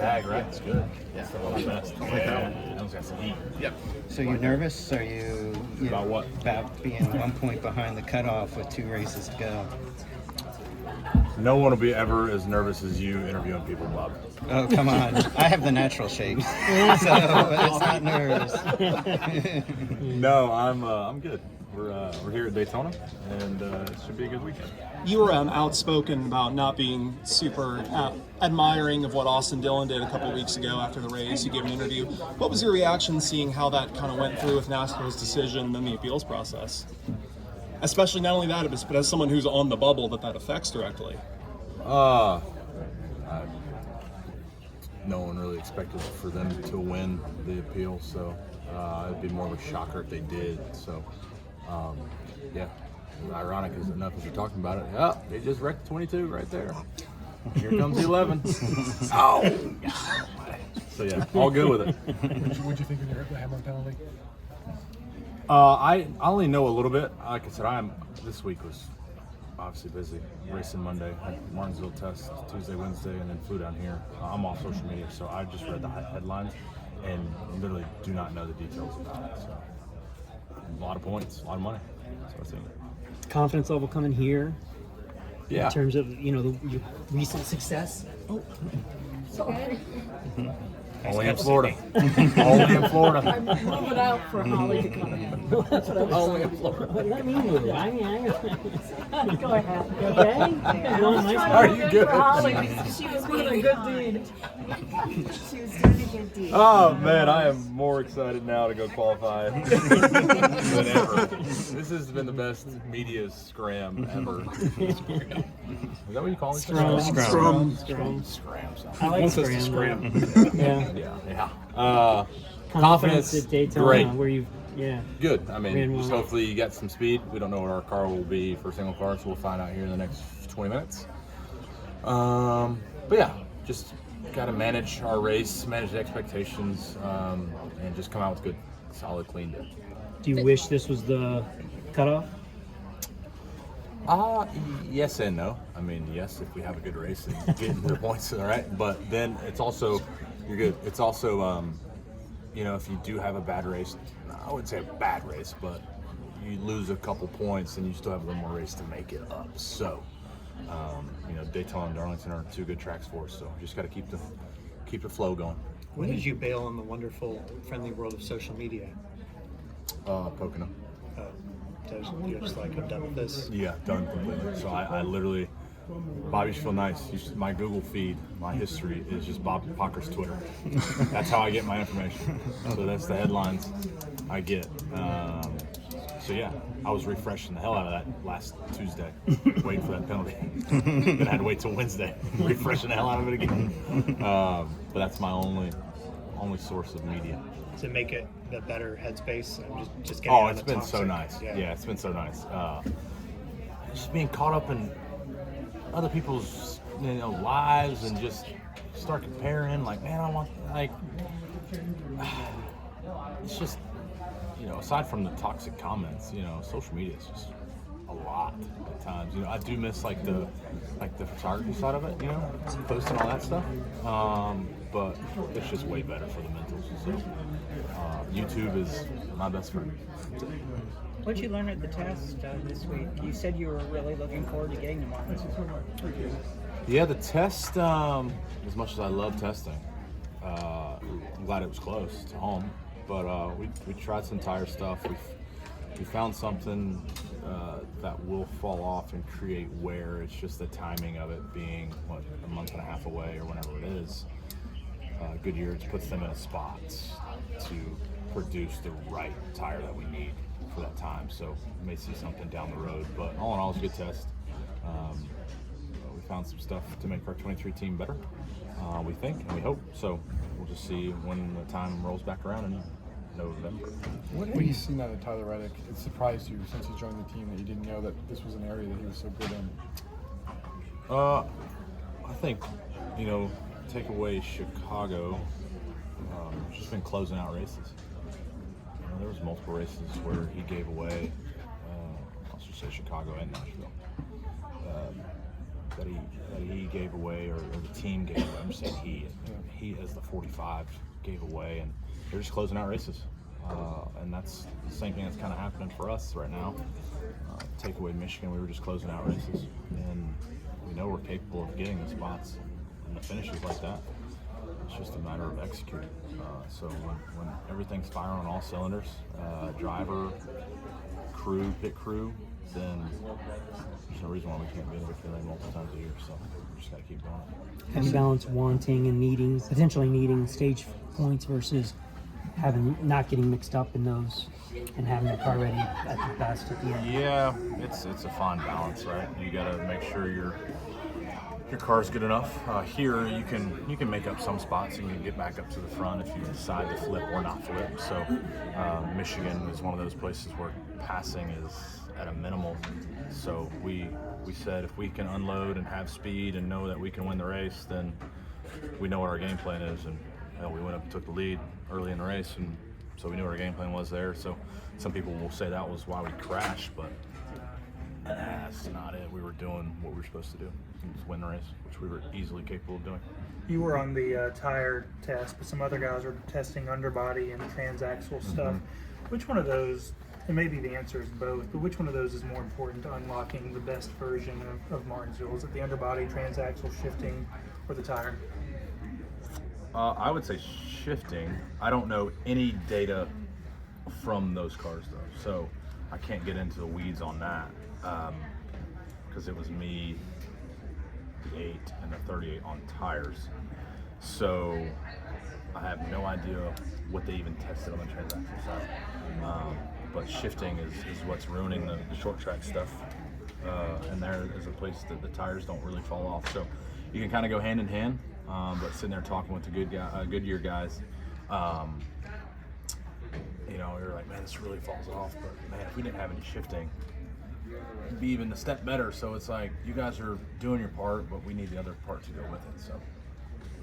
sag, right? It's good. Yeah. It's the best. Yeah. That one's got some heat. Yep. So you're nervous? Are you About what? About being 1 point behind the cutoff with 2 races to go? No one will be ever as nervous as you interviewing people, Bob. Oh, come on. I have the natural shakes, so it's not nervous. No, I'm good. We're here at Daytona, and it should be a good weekend. You were outspoken about not being super admiring of what Austin Dillon did a couple weeks ago after the race. You gave an interview. What was your reaction seeing how that kind of went through with NASCAR's decision and the appeals process? Especially not only that, but as someone who's on the bubble that affects directly. No one really expected for them to win the appeal, so it'd be more of a shocker if they did. So, yeah, ironic as enough as you're talking about it. Yeah, they just wrecked 22 right there. Here comes 11. Oh! So yeah, all good with it. What'd you think of the hammer penalty? I only know a little bit. Like I said, this week was obviously busy. Racing Monday, had Martinsville test Tuesday, Wednesday, and then flew down here. I'm off social media, so I just read the headlines and literally do not know the details about it. So a lot of points, a lot of money. That's what I think. Confidence level coming here Yeah. in terms of your recent success. Oh, Sorry. Only in Florida. Only in Florida. I'm moving out for Holly to come in. That's what I was Only in saying. Florida. let me move. Go ahead. Okay. I was trying Are to you move good? for Holly because she was doing a good deed. She was doing a good deed. Oh man, I am more excited now to go qualify than ever. This has been the best media scram ever. Is that what you call it? Scrum. Scram. I like Wants us to scram. scram. Yeah. Yeah. Confidence at Daytona, great. where Good. I mean, Ran just well. hopefully you got some speed. We don't know what our car will be for single car, so we'll find out here in the next 20 minutes. But yeah, just got to manage our race, manage the expectations, and just come out with good, solid, clean day. Do you wish this was the cutoff? Yes and no. I mean, yes, if we have a good race and get the points, all right. But then it's also, you're good. It's also, if you do have a bad race, I wouldn't say a bad race, but you lose a couple points and you still have one more race to make it up. So, Daytona and Darlington are 2 good tracks for us. So just got to keep the flow going. When did you bail on the wonderful, friendly world of social media? Pocono. You're just like, I'm done with this. Yeah, done completely. So I literally, Bobby should feel nice. My Google feed, my history is just Bob Pocker's Twitter. That's how I get my information. So that's the headlines I get. So yeah, I was refreshing the hell out of that last Tuesday, waiting for that penalty. Then I had to wait till Wednesday, refreshing the hell out of it again. But that's my only source of media. To make it the better headspace. I'm just getting It's been so nice. Yeah, it's been so nice. Just being caught up in other people's lives and just start comparing. Like, man, I want it's just aside from the toxic comments, social media is just a lot at times. I do miss the photography side of it, posting all that stuff. But it's just way better for the mentals. So YouTube is my best friend. What did you learn at the test this week? You said you were really looking forward to getting to Martinsville. Yeah, the test, as much as I love testing, I'm glad it was close to home. But we tried some tire stuff. We found something that will fall off and create wear. It's just the timing of it being, a month and a half away or whenever it is. Goodyear puts them in a spot to produce the right tire that we need for that time. So we may see something down the road. But all in all, it's a good test. We found some stuff to make our 23 team better, we think, and we hope. So we'll just see when the time rolls back around in November. What have you seen out of Tyler Reddick? It surprised you since he joined the team that you didn't know that this was an area that he was so good in? I think, take away Chicago, just been closing out races. There was multiple races where he gave away, let's just say Chicago and Nashville, that he gave away or the team gave away. I'm just saying heat as the 45 gave away, and they're just closing out races. And that's the same thing that's kind of happening for us right now. Take away Michigan, we were just closing out races, and we know we're capable of getting the spots and the finishes like that. It's just a matter of executing. So when everything's firing on all cylinders, driver, crew, pit crew, then there's no reason why we can't be in the victory lane multiple times a year. So we just got to keep going. How do you balance wanting and needing, potentially needing stage points versus not getting mixed up in those and having the car ready at the best at the end? Yeah, it's a fine balance, right? You got to make sure your car's good enough. Here, you can make up some spots and you can get back up to the front if you decide to flip or not flip. So Michigan is one of those places where passing is at a minimal. So we said if we can unload and have speed and know that we can win the race, then we know what our game plan is. And we went up and took the lead early in the race, and so we knew what our game plan was there. So some people will say that was why we crashed, but that's not it. We were doing what we were supposed to do, just win the race, which we were easily capable of doing. You were on the tire test, but some other guys are testing underbody and transaxle stuff. Which one of those, and maybe the answer is both, but which one of those is more important to unlocking the best version of Martinsville? Is it the underbody, transaxle, shifting, or the tire? I would say shifting. I don't know any data from those cars though, so I can't get into the weeds on that because it was me, the 8 and the 38 on tires. So I have no idea what they even tested on the transaxle side. But shifting is what's ruining the short track stuff. And there is a place that the tires don't really fall off. So you can kind of go hand in hand. But sitting there talking with the Goodyear guys, we were like, man, this really falls off. But man, if we didn't have any shifting, it'd be even a step better. So it's like, you guys are doing your part, but we need the other part to go with it. So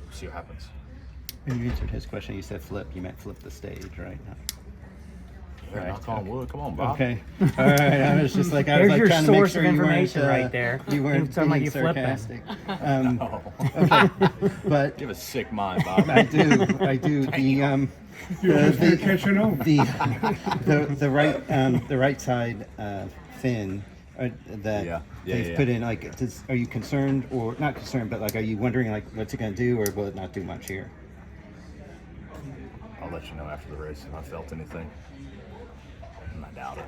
we'll see what happens. When you answered his question, you said flip. You meant flip the stage, right? Yeah, Right. knock on wood. Come on, Bob. Okay. All right. I was just like, I There's was like your trying to make source sure of you weren't, information right there. You weren't You sound like being you flipping. sarcastic. No. Okay. But You have a sick mind, Bob. I do. The right side fin that they've put in. Like, are you concerned or not concerned? But like, are you wondering like, what's it going to do, or will it not do much here? I'll let you know after the race if I felt anything. And I doubt it.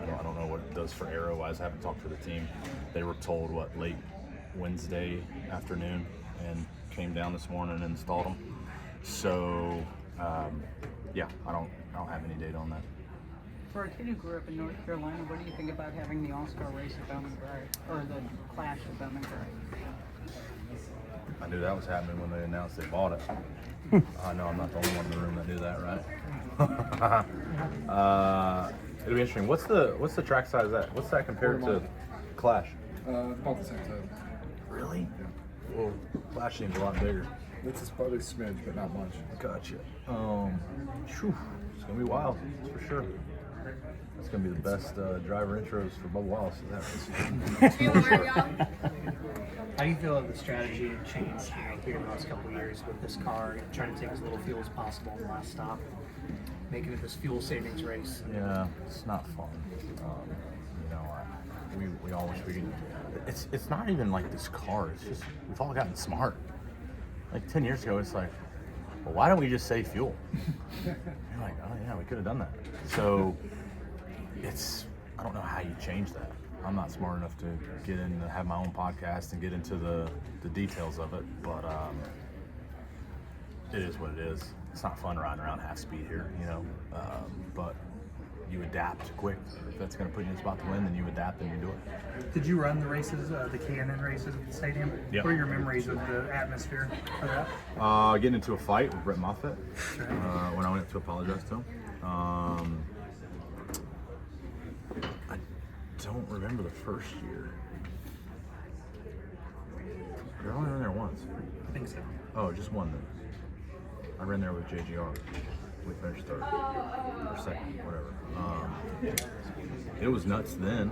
I don't know what it does for aero-wise. I haven't talked to the team. They were told late Wednesday afternoon, and came down this morning and installed them. So I don't have any data on that. For a kid who grew up in North Carolina, what do you think about having the All-Star race at Bowman Gray, or the Clash at Bowman Gray? I knew that was happening when they announced they bought it. I know I'm not the only one in the room that knew that, right? It'll be interesting. What's the track size of that? What's that compared to Clash? About the same size. Really? Yeah. Well, Clash seems a lot bigger. It's probably a smidge, but not much. Gotcha. It's gonna be wild, that's for sure. It's gonna be the best driver intros for Bubba Wallace. How do you feel like the strategy had changed here in the last couple of years with this car, trying to take as little fuel as possible on the last stop, making it this fuel savings race? Yeah, it's not fun. We all wish we could. It's not even like this car. It's just we've all gotten smart. Like 10 years ago, it's like, well, why don't we just save fuel? You're like, oh yeah, we could have done that. So I don't know how you change that. I'm not smart enough to get in, have my own podcast and get into the details of it, but it is what it is. It's not fun riding around half speed here, but you adapt quick. If that's going to put you in a spot to win, then you adapt and you do it. Did you run the races, the K&N races at the stadium? Yep. What are your memories of the atmosphere for that? Getting into a fight with Brett Moffitt when I went up to apologize to him. I don't remember the first year. I only ran there once. I think so. Oh, just one then. I ran there with JGR. We finished third or second, whatever. It was nuts then,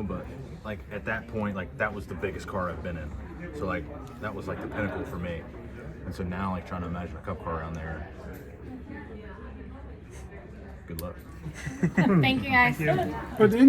but like at that point, like that was the biggest car I've been in. So like that was like the pinnacle for me. And so now, like, trying to imagine a cup car around there, good luck. Thank you guys. But in